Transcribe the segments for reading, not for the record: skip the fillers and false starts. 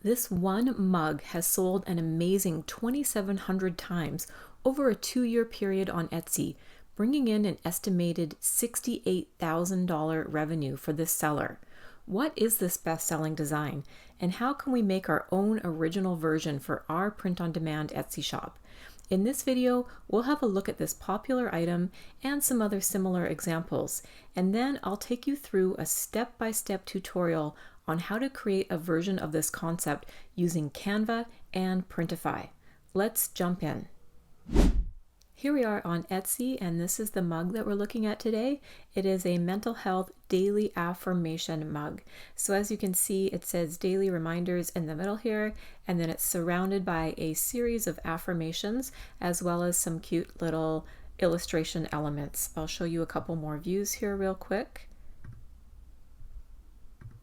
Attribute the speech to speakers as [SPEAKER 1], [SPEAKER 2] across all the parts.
[SPEAKER 1] This one mug has sold an amazing 2,700 times over a 2-year period on Etsy, bringing in an estimated $68,000 revenue for this seller. What is this best-selling design, and how can we make our own original version for our print-on-demand Etsy shop? In this video, we'll have a look at this popular item and some other similar examples, and then I'll take you through a step-by-step tutorial on how to create a version of this concept using Canva and Printify. Let's jump in. Here we are on Etsy, and this is the mug that we're looking at today. It is a mental health daily affirmation mug. So as you can see, it says daily reminders in the middle here, and then it's surrounded by a series of affirmations as well as some cute little illustration elements. I'll show you a couple more views here real quick.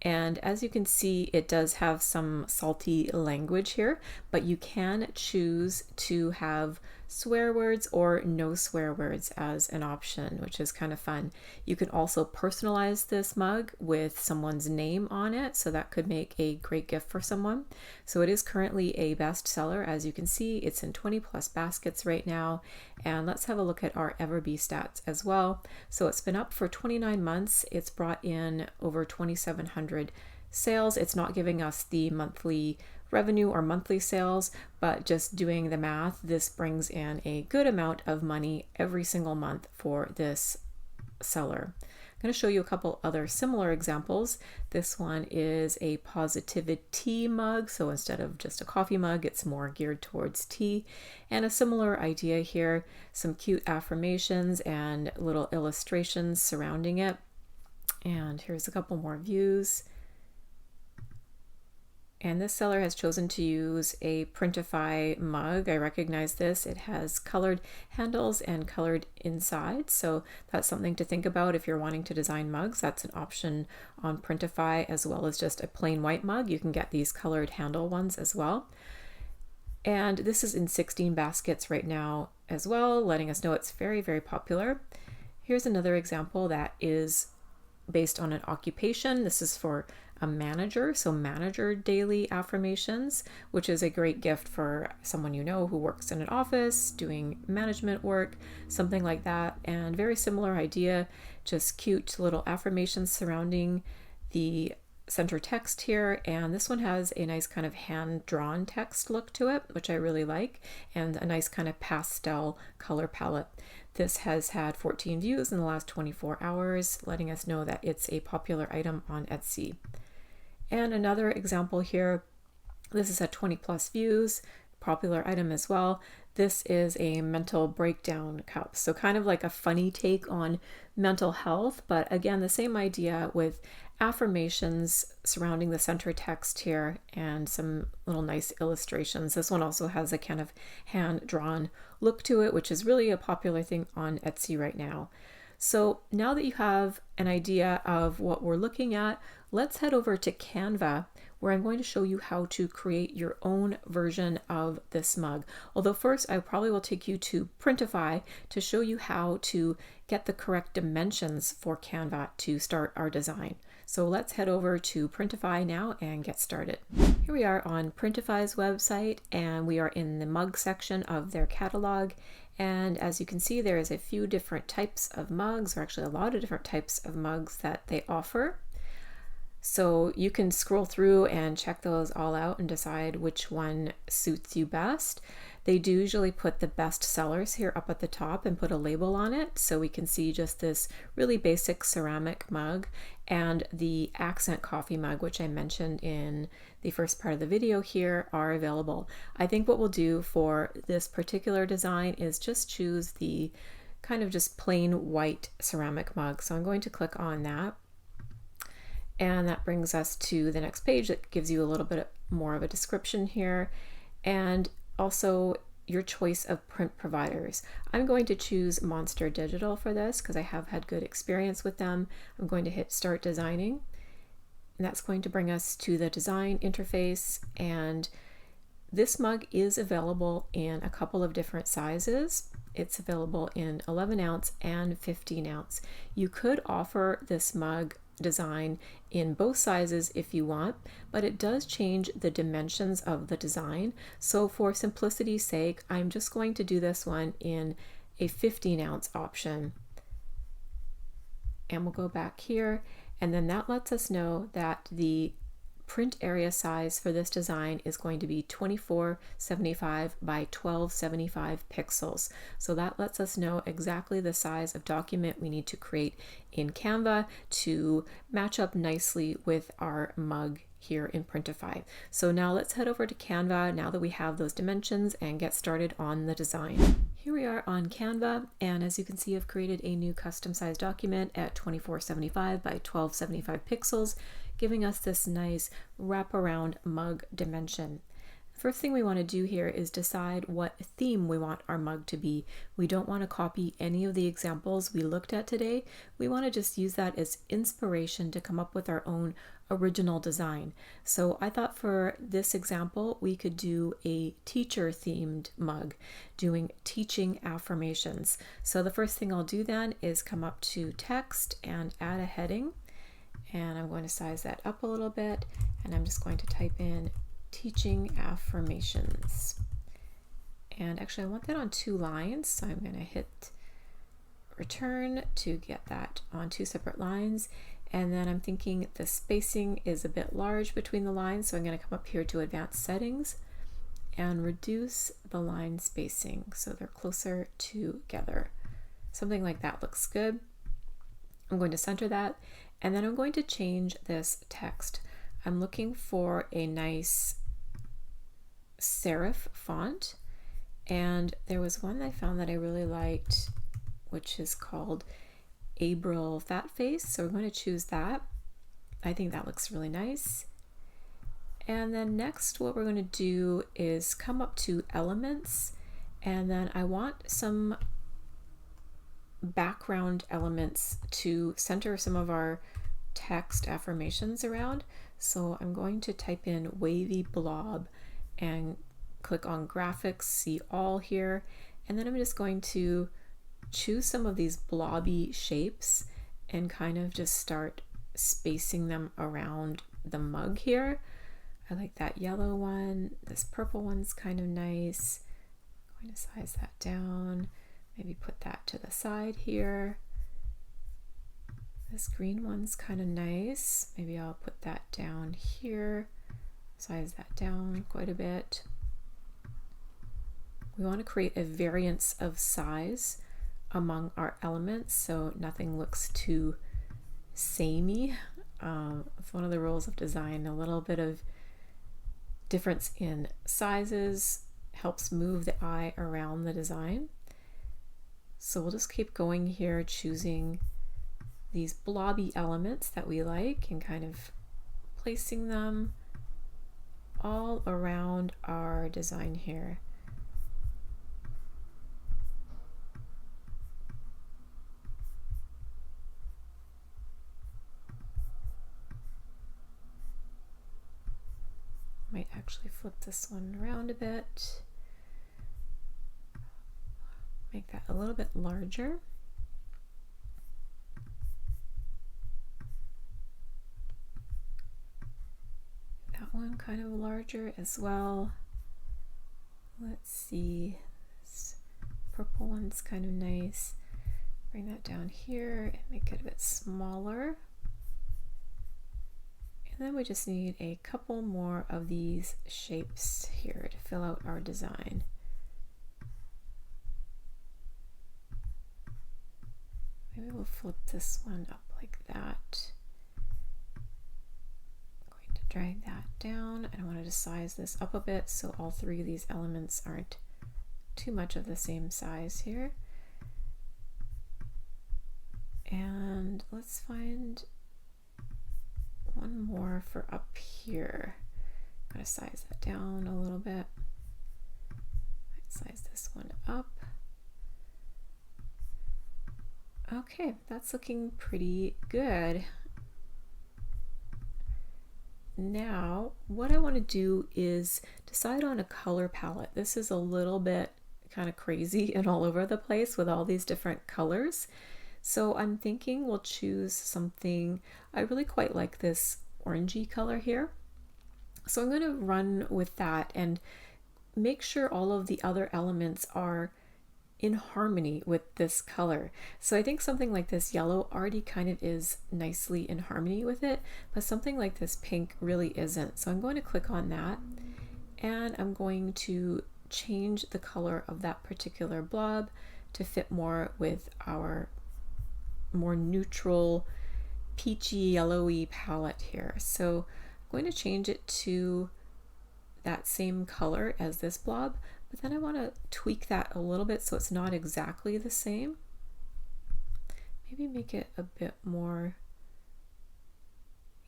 [SPEAKER 1] And as you can see, it does have some salty language here, but you can choose to have swear words or no swear words as an option, which is kind of fun. You can also personalize this mug with someone's name on it, so that could make a great gift for someone. So it is currently a bestseller. As you can see, it's in 20 plus baskets right now. And let's have a look at our EverBee stats as well. So it's been up for 29 months. It's brought in over 2,700 sales. It's not giving us the monthly revenue or monthly sales, but just doing the math, this brings in a good amount of money every single month for this seller. I'm going to show you a couple other similar examples. This one is a positivity mug, so instead of just a coffee mug, it's more geared towards tea. And a similar idea here, some cute affirmations and little illustrations surrounding it. And here's a couple more views. And this seller has chosen to use a Printify mug. I recognize this. It has colored handles and colored inside. So that's something to think about if you're wanting to design mugs. That's an option on Printify, as well as just a plain white mug. You can get these colored handle ones as well. And this is in 16 baskets right now as well, letting us know it's very, very popular. Here's another example that is based on an occupation. This is for a manager, so manager daily affirmations, which is a great gift for someone you know who works in an office doing management work, something like that. And very similar idea, just cute little affirmations surrounding the center text here. And this one has a nice kind of hand-drawn text look to it, which I really like, and a nice kind of pastel color palette. This has had 14 views in the last 24 hours, letting us know that it's a popular item on Etsy. And another example here, this is at 20 plus views, popular item as well. This is a mental breakdown cup. So kind of like a funny take on mental health, but again, the same idea with affirmations surrounding the center text here and some little nice illustrations. This one also has a kind of hand-drawn look to it, which is really a popular thing on Etsy right now. So now that you have an idea of what we're looking at, let's head over to Canva, where I'm going to show you how to create your own version of this mug. Although first, I probably will take you to Printify to show you how to get the correct dimensions for Canva to start our design. So let's head over to Printify now and get started. Here we are on Printify's website, and we are in the mug section of their catalog. And as you can see, there is a few different types of mugs, or actually a lot of different types of mugs that they offer. So you can scroll through and check those all out and decide which one suits you best. They do usually put the best sellers here up at the top and put a label on it, so we can see just this really basic ceramic mug and the accent coffee mug, which I mentioned in the first part of the video here, are available. I think what we'll do for this particular design is just choose the kind of just plain white ceramic mug. So I'm going to click on that. And that brings us to the next page that gives you a little bit more of a description here, and also your choice of print providers. I'm going to choose Monster Digital for this because I have had good experience with them. I'm going to hit Start Designing, and that's going to bring us to the design interface. And this mug is available in a couple of different sizes. It's available in 11 ounce and 15 ounce. You could offer this mug design in both sizes if you want, but it does change the dimensions of the design. So for simplicity's sake, I'm just going to do this one in a 15-ounce option. And we'll go back here, and then that lets us know that the print area size for this design is going to be 2475 by 1275 pixels. So that lets us know exactly the size of document we need to create in Canva to match up nicely with our mug here in Printify. So now let's head over to Canva now that we have those dimensions and get started on the design. Here we are on Canva, and as you can see, I've created a new custom size document at 2475 by 1275 pixels, giving us this nice wraparound mug dimension. First thing we want to do here is decide what theme we want our mug to be. We don't want to copy any of the examples we looked at today. We want to just use that as inspiration to come up with our own original design. So I thought for this example, we could do a teacher themed mug, doing teaching affirmations. So the first thing I'll do then is come up to text and add a heading. And I'm going to size that up a little bit, and I'm just going to type in teaching affirmations. And actually I want that on 2 lines, so I'm going to hit return to get that on 2 separate lines. And then I'm thinking the spacing is a bit large between the lines, so I'm going to come up here to advanced settings and reduce the line spacing so they're closer together. Something like that looks good. I'm going to center that, and then I'm going to change this text. I'm looking for a nice serif font, and there was one I found that I really liked, which is called April Fat Face, so we're going to choose that. I think that looks really nice. And then next what we're going to do is come up to elements, and then I want some background elements to center some of our text affirmations around. So I'm going to type in wavy blob and click on graphics, see all here, and then I'm just going to choose some of these blobby shapes and kind of just start spacing them around the mug here. I like that yellow one. This purple one's kind of nice. I'm going to size that down. Maybe put that to the side here. This green one's kind of nice. Maybe I'll put that down here. Size that down quite a bit. We want to create a variance of size among our elements so nothing looks too samey. It's one of the rules of design. A little bit of difference in sizes helps move the eye around the design. So we'll just keep going here, choosing these blobby elements that we like and kind of placing them all around our design here. Might actually flip this one around a bit. Make that a little bit larger. That one kind of larger as well. Let's see, this purple one's kind of nice. Bring that down here and make it a bit smaller. And then we just need a couple more of these shapes here to fill out our design. Maybe we'll flip this one up like that. I'm going to drag that down, and I wanted to size this up a bit so all 3 of these elements aren't too much of the same size here. And let's find one more for up here. I'm going to size that down a little bit. I'd size this one up. Okay, that's looking pretty good. Now, what I want to do is decide on a color palette. This is a little bit kind of crazy and all over the place with all these different colors. So I'm thinking we'll choose something, I really quite like this orangey color here. So I'm going to run with that and make sure all of the other elements are in harmony with this color. So I think something like this yellow already kind of is nicely in harmony with it, but something like this pink really isn't. So I'm going to click on that and I'm going to change the color of that particular blob to fit more with our more neutral peachy yellowy palette here. So I'm going to change it to that same color as this blob, but then I want to tweak that a little bit so it's not exactly the same. Maybe make it a bit more,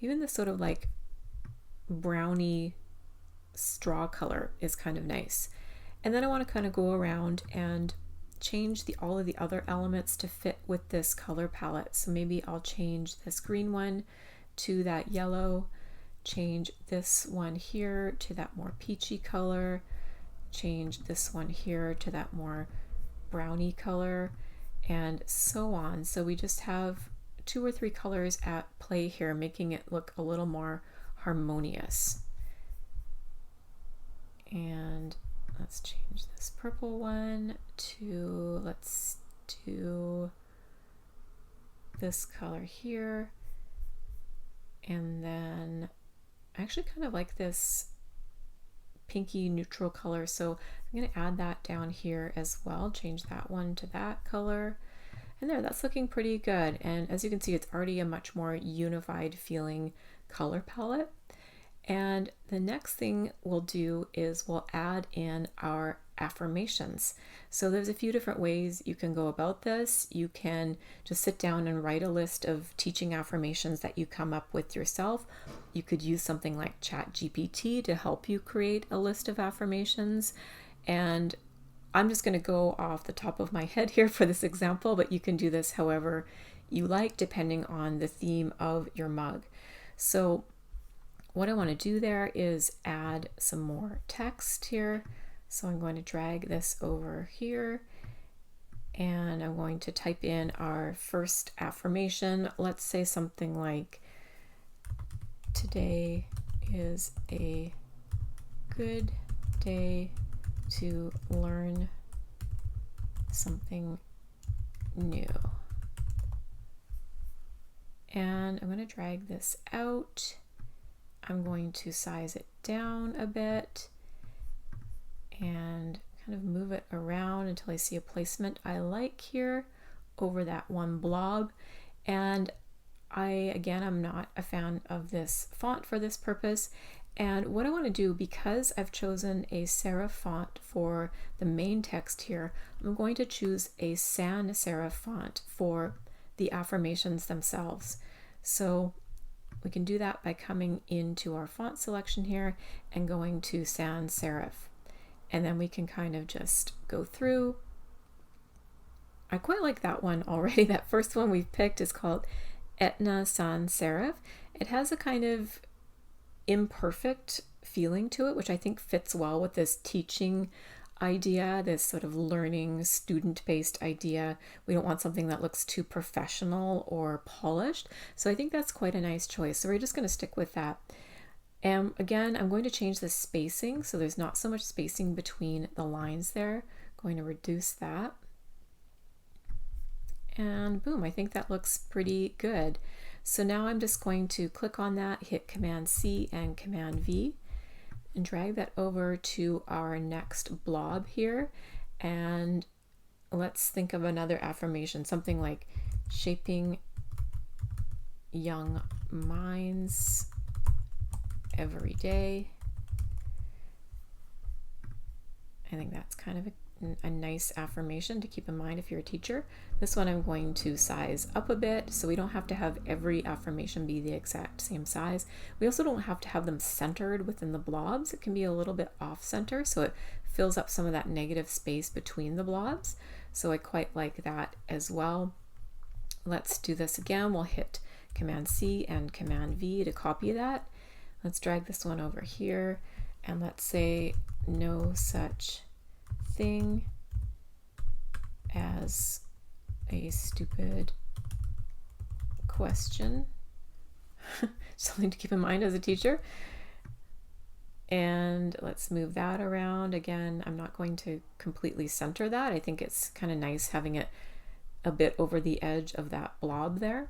[SPEAKER 1] even this sort of like browny straw color is kind of nice. And then I want to kind of go around and change all of the other elements to fit with this color palette. So maybe I'll change this green one to that yellow, change this one here to that more peachy color, change this one here to that more browny color, and so on. So we just have 2 or 3 colors at play here, making it look a little more harmonious. And let's change this purple one to, let's do this color here. And then I actually kind of like this pinky neutral color, so I'm going to add that down here as well, change that one to that color. And there, that's looking pretty good. And as you can see, it's already a much more unified feeling color palette. And the next thing we'll do is we'll add in our affirmations. So there's a few different ways you can go about this. You can just sit down and write a list of teaching affirmations that you come up with yourself. You could use something like ChatGPT to help you create a list of affirmations. And I'm just going to go off the top of my head here for this example, but you can do this however you like depending on the theme of your mug. So what I want to do there is add some more text here. So I'm going to drag this over here and I'm going to type in our first affirmation. Let's say something like, today is a good day to learn something new. And I'm going to drag this out. I'm going to size it down a bit and kind of move it around until I see a placement I like here over that one blob. And I'm not a fan of this font for this purpose. And what I want to do, because I've chosen a serif font for the main text here, I'm going to choose a sans serif font for the affirmations themselves. So we can do that by coming into our font selection here and going to sans serif. And then we can kind of just go through. I quite like that one already. That first one we've picked is called Etna sans serif. It has a kind of imperfect feeling to it, which I think fits well with this teaching idea, this sort of learning student-based idea. We don't want something that looks too professional or polished. So I think that's quite a nice choice. So we're just going to stick with that. And again, I'm going to change the spacing so there's not so much spacing between the lines there. I'm going to reduce that. And boom, I think that looks pretty good. So now I'm just going to click on that, hit Command C and Command V, and drag that over to our next blob here. And let's think of another affirmation, something like shaping young minds every day. I think that's kind of a nice affirmation to keep in mind if you're a teacher. This one I'm going to size up a bit so we don't have to have every affirmation be the exact same size. We also don't have to have them centered within the blobs. It can be a little bit off center so it fills up some of that negative space between the blobs. So I quite like that as well. Let's do this again. We'll hit Command C and Command V to copy that. Let's drag this one over here and let's say no such thing as a stupid question. Something to keep in mind as a teacher. And let's move that around. Again, I'm not going to completely center that. I think it's kind of nice having it a bit over the edge of that blob there.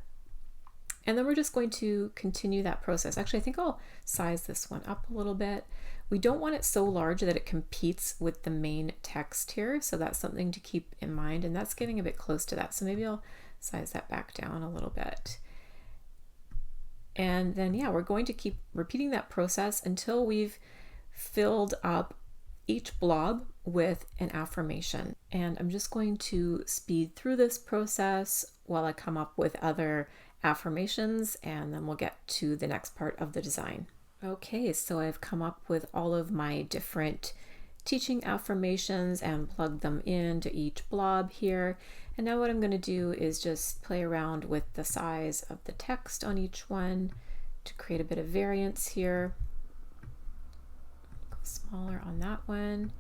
[SPEAKER 1] And then we're just going to continue that process. Actually, I think I'll size this one up a little bit. We don't want it so large that it competes with the main text here. So that's something to keep in mind. And that's getting a bit close to that. So maybe I'll size that back down a little bit. And then, yeah, we're going to keep repeating that process until we've filled up each blob with an affirmation. And I'm just going to speed through this process while I come up with other affirmations, and then we'll get to the next part of the design. Okay, so I've come up with all of my different teaching affirmations and plugged them into each blob here. And now what I'm going to do is just play around with the size of the text on each one to create a bit of variance here. Go smaller on that one.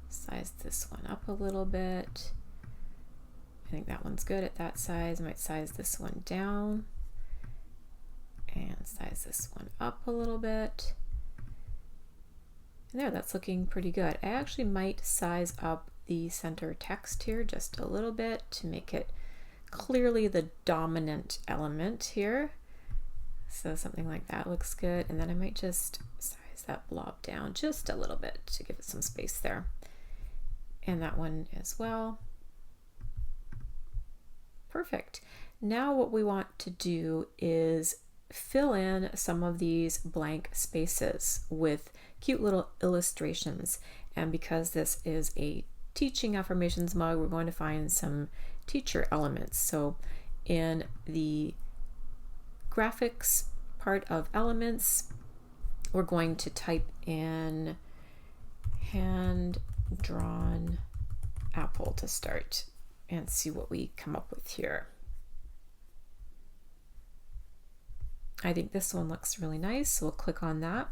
[SPEAKER 1] Size this one up a little bit. I think that one's good at that size. I might size this one down and size this one up a little bit. And there, that's looking pretty good. I actually might size up the center text here just a little bit to make it clearly the dominant element here. So something like that looks good. And then I might just size that blob down just a little bit to give it some space there. And that one as well. Perfect. Now what we want to do is fill in some of these blank spaces with cute little illustrations. And because this is a teaching affirmations mug, we're going to find some teacher elements. So in the graphics part of elements, we're going to type in hand-drawn apple to start and see what we come up with here. I think this one looks really nice, so we'll click on that.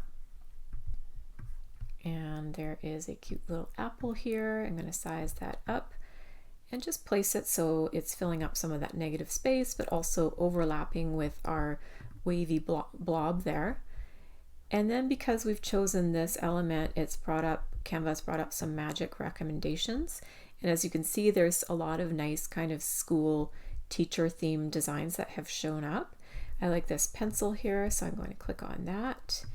[SPEAKER 1] And there is a cute little apple here. I'm going to size that up and just place it so it's filling up some of that negative space, but also overlapping with our wavy blob there. And then because we've chosen this element, Canva's brought up some magic recommendations. And as you can see, there's a lot of nice kind of school teacher themed designs that have shown up. I like this pencil here, so I'm going to click on that.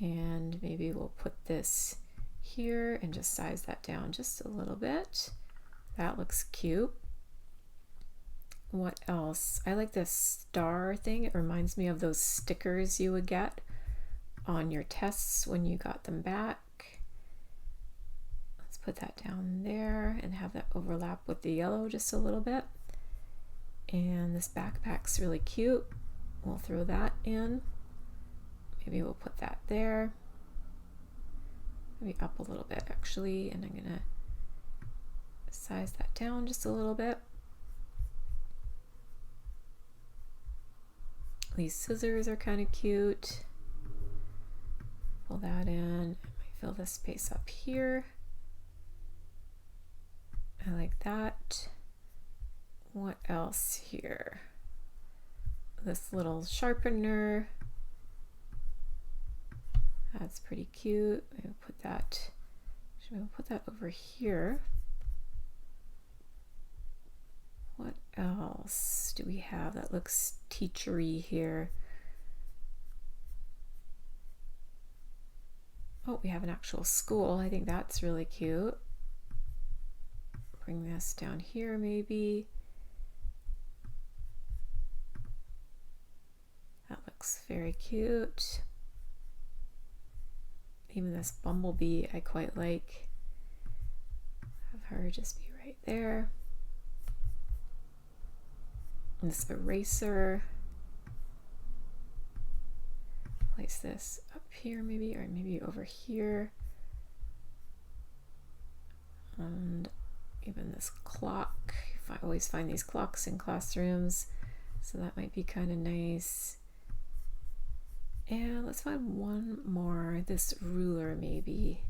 [SPEAKER 1] And maybe we'll put this here and just size that down just a little bit. That looks cute. What else? I like this star thing. It reminds me of those stickers you would get on your tests when you got them back. Let's put that down there and have that overlap with the yellow just a little bit. And this backpack's really cute. We'll throw that in. Maybe we'll put that there. Maybe up a little bit actually, and I'm gonna size that down just a little bit. These scissors are kind of cute. Pull that in. I might fill this space up here. I like that. What else here? This little sharpener. That's pretty cute. Maybe put that, should we put that over here? What else do we have that looks teachery here? Oh, we have an actual school. I think that's really cute. Bring this down here maybe. That looks very cute. Even this bumblebee I quite like. Have her just be right there. And this eraser. Place this up here maybe, or maybe over here. And even this clock. I always find these clocks in classrooms, so that might be kind of nice. And let's find one more, this ruler maybe,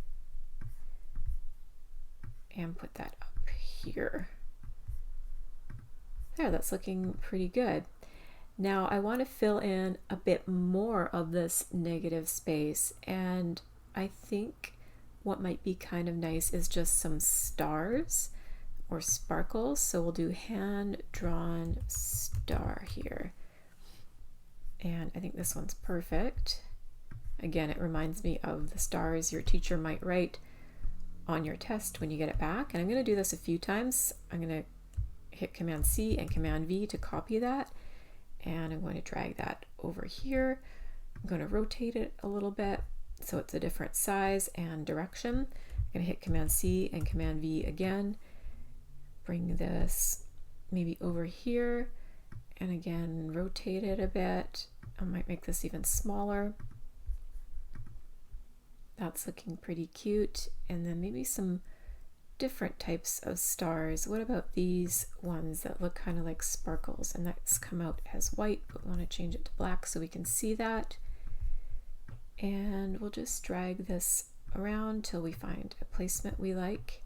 [SPEAKER 1] and put that up here. There, that's looking pretty good. Now I want to fill in a bit more of this negative space, and I think what might be kind of nice is just some stars or sparkles. So we'll do hand-drawn star here. And I think this one's perfect. Again, it reminds me of the stars your teacher might write on your test when you get it back. And I'm going to do this a few times. I'm going to hit Command C and Command V to copy that. And I'm going to drag that over here. I'm going to rotate it a little bit so it's a different size and direction. I'm going to hit Command C and Command V again. Bring this maybe over here, and again rotate it a bit. I might make this even smaller. That's looking pretty cute. And then maybe some different types of stars. What about these ones that look kind of like sparkles, and that's come out as white, but we want to change it to black so we can see that. And we'll just drag this around till we find a placement we like.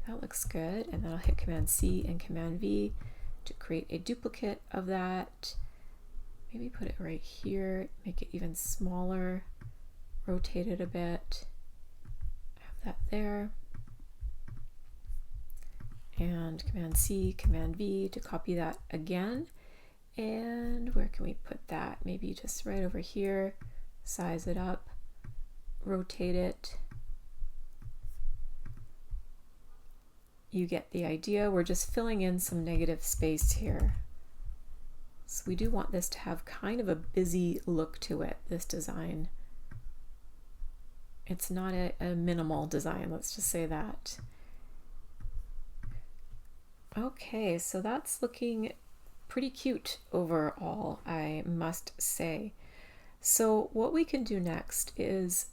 [SPEAKER 1] That looks good. And then I'll hit Command C and Command V to create a duplicate of that. Maybe put it right here, make it even smaller, rotate it a bit, have that there. And Command C, Command V to copy that again. And where can we put that? Maybe just right over here, size it up, rotate it. You get the idea. We're just filling in some negative space here. So we do want this to have kind of a busy look to it, this design. It's not a minimal design, let's just say that. Okay, so that's looking pretty cute overall, I must say. So what we can do next is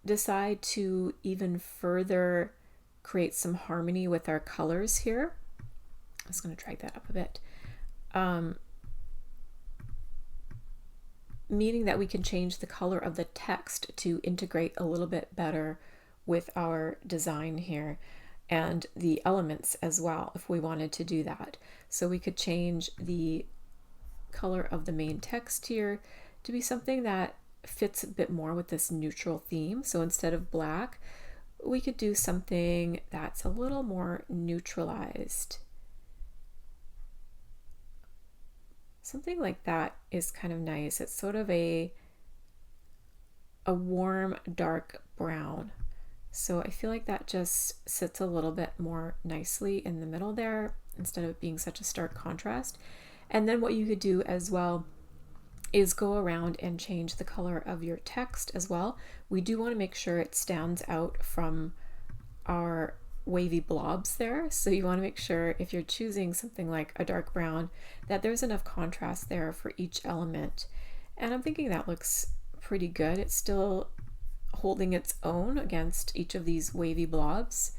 [SPEAKER 1] decide to even further create some harmony with our colors here. I'm just going to drag that up a bit. Meaning that we can change the color of the text to integrate a little bit better with our design here, and the elements as well if we wanted to do that. So we could change the color of the main text here to be something that fits a bit more with this neutral theme. So instead of black, we could do something that's a little more neutralized. Something like that is kind of nice. It's sort of a warm, dark brown. So I feel like that just sits a little bit more nicely in the middle there instead of being such a stark contrast. And then what you could do as well is go around and change the color of your text as well. We do want to make sure it stands out from our wavy blobs there. So you want to make sure if you're choosing something like a dark brown that there's enough contrast there for each element. And I'm thinking that looks pretty good. It's still holding its own against each of these wavy blobs.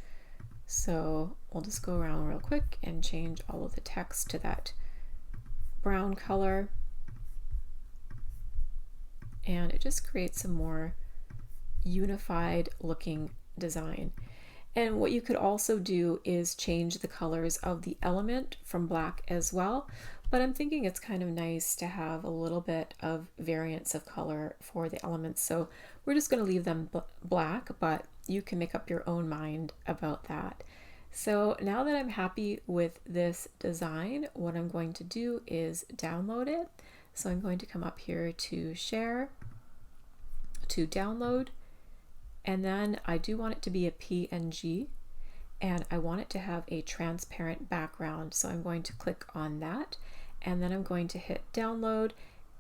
[SPEAKER 1] So we'll just go around real quick and change all of the text to that brown color. And it just creates a more unified looking design. And what you could also do is change the colors of the element from black as well. But I'm thinking it's kind of nice to have a little bit of variance of color for the elements. So we're just going to leave them black, but you can make up your own mind about that. So now that I'm happy with this design, what I'm going to do is download it. So I'm going to come up here to share, to download, and then I do want it to be a PNG, and I want it to have a transparent background. So I'm going to click on that, and then I'm going to hit download,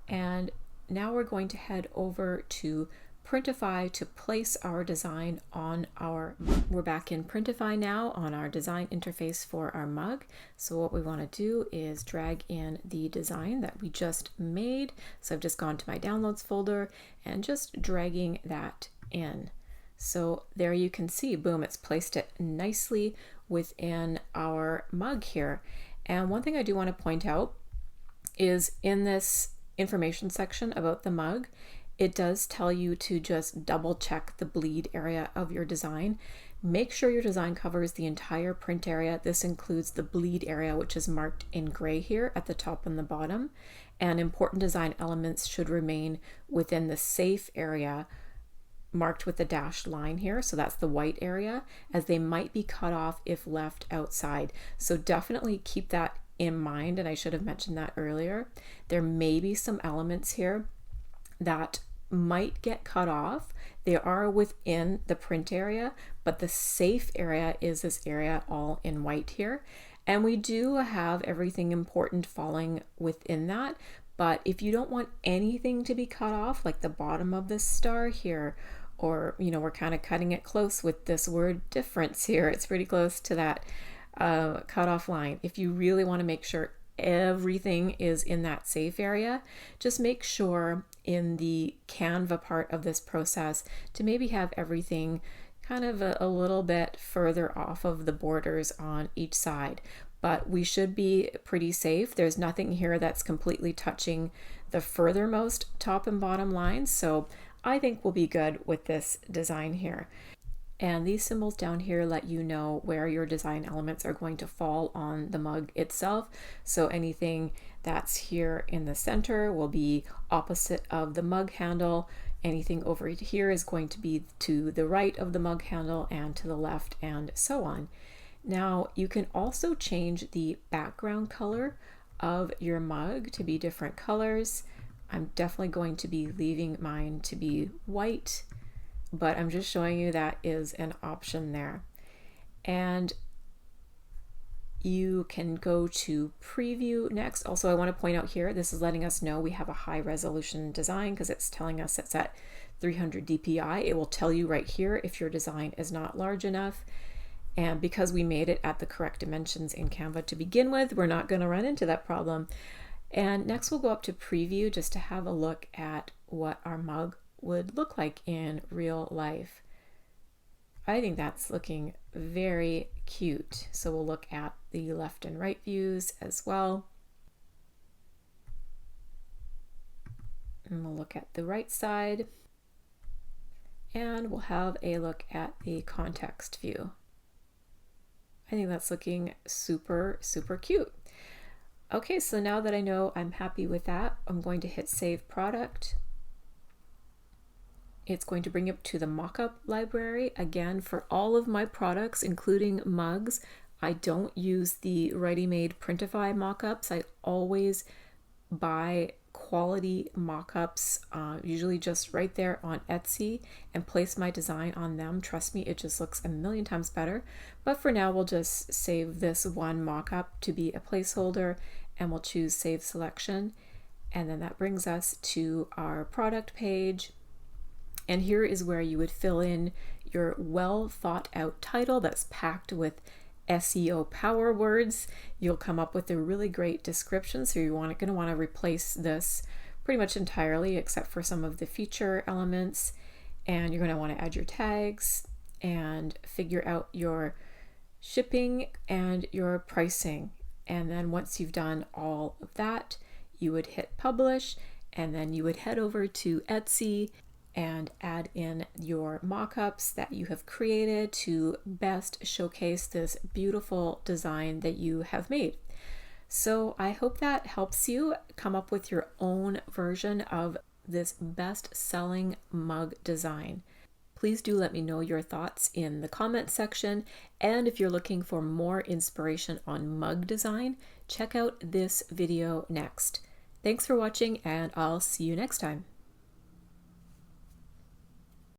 [SPEAKER 1] and now we're going to head over to Printify to place our design on our mug. We're back in Printify now on our design interface for our mug. So what we want to do is drag in the design that we just made. So I've just gone to my downloads folder and just dragging that in. So there you can see, boom, it's placed it nicely within our mug here. And one thing I do want to point out is in this information section about the mug, it does tell you to just double check the bleed area of your design. Make sure your design covers the entire print area. This includes the bleed area, which is marked in gray here at the top and the bottom. And important design elements should remain within the safe area marked with the dashed line here. So that's the white area, as they might be cut off if left outside. So definitely keep that in mind. And I should have mentioned that earlier. There may be some elements here that might get cut off. They are within the print area, but the safe area is this area all in white here. And we do have everything important falling within that. But if you don't want anything to be cut off, like the bottom of this star here, or, we're kind of cutting it close with this word difference here. It's pretty close to that cutoff line. If you really want to make sure everything is in that safe area, just make sure in the Canva part of this process to maybe have everything kind of a little bit further off of the borders on each side. But we should be pretty safe. There's nothing here that's completely touching the furthermost top and bottom lines. So I think we'll be good with this design here. And these symbols down here let you know where your design elements are going to fall on the mug itself. So anything that's here in the center will be opposite of the mug handle. Anything over here is going to be to the right of the mug handle and to the left, and so on. Now you can also change the background color of your mug to be different colors. I'm definitely going to be leaving mine to be white, but I'm just showing you that is an option there. And you can go to preview next. Also, I want to point out here, this is letting us know we have a high resolution design because it's telling us it's at 300 dpi. It will tell you right here if your design is not large enough. And because we made it at the correct dimensions in Canva to begin with, we're not going to run into that problem. And next we'll go up to preview just to have a look at what our mug would look like in real life. I think that's looking very cute. So we'll look at the left and right views as well. And we'll look at the right side. And we'll have a look at the context view. I think that's looking super, super cute. Okay, so now that I know I'm happy with that, I'm going to hit Save Product. It's going to bring up to the mockup library. Again, for all of my products, including mugs, I don't use the ready-made Printify mockups. I always buy quality mockups, usually just right there on Etsy, and place my design on them. Trust me, it just looks a million times better. But for now, we'll just save this one mockup to be a placeholder, and we'll choose Save Selection. And then that brings us to our product page. And here is where you would fill in your well thought out title that's packed with SEO power words. You'll come up with a really great description. So you're going to want to replace this pretty much entirely except for some of the feature elements. And you're going to want to add your tags and figure out your shipping and your pricing. And then once you've done all of that, you would hit publish, and then you would head over to Etsy and add in your mockups that you have created to best showcase this beautiful design that you have made. So I hope that helps you come up with your own version of this best-selling mug design. Please do let me know your thoughts in the comment section. And if you're looking for more inspiration on mug design, check out this video next. Thanks for watching, and I'll see you next time.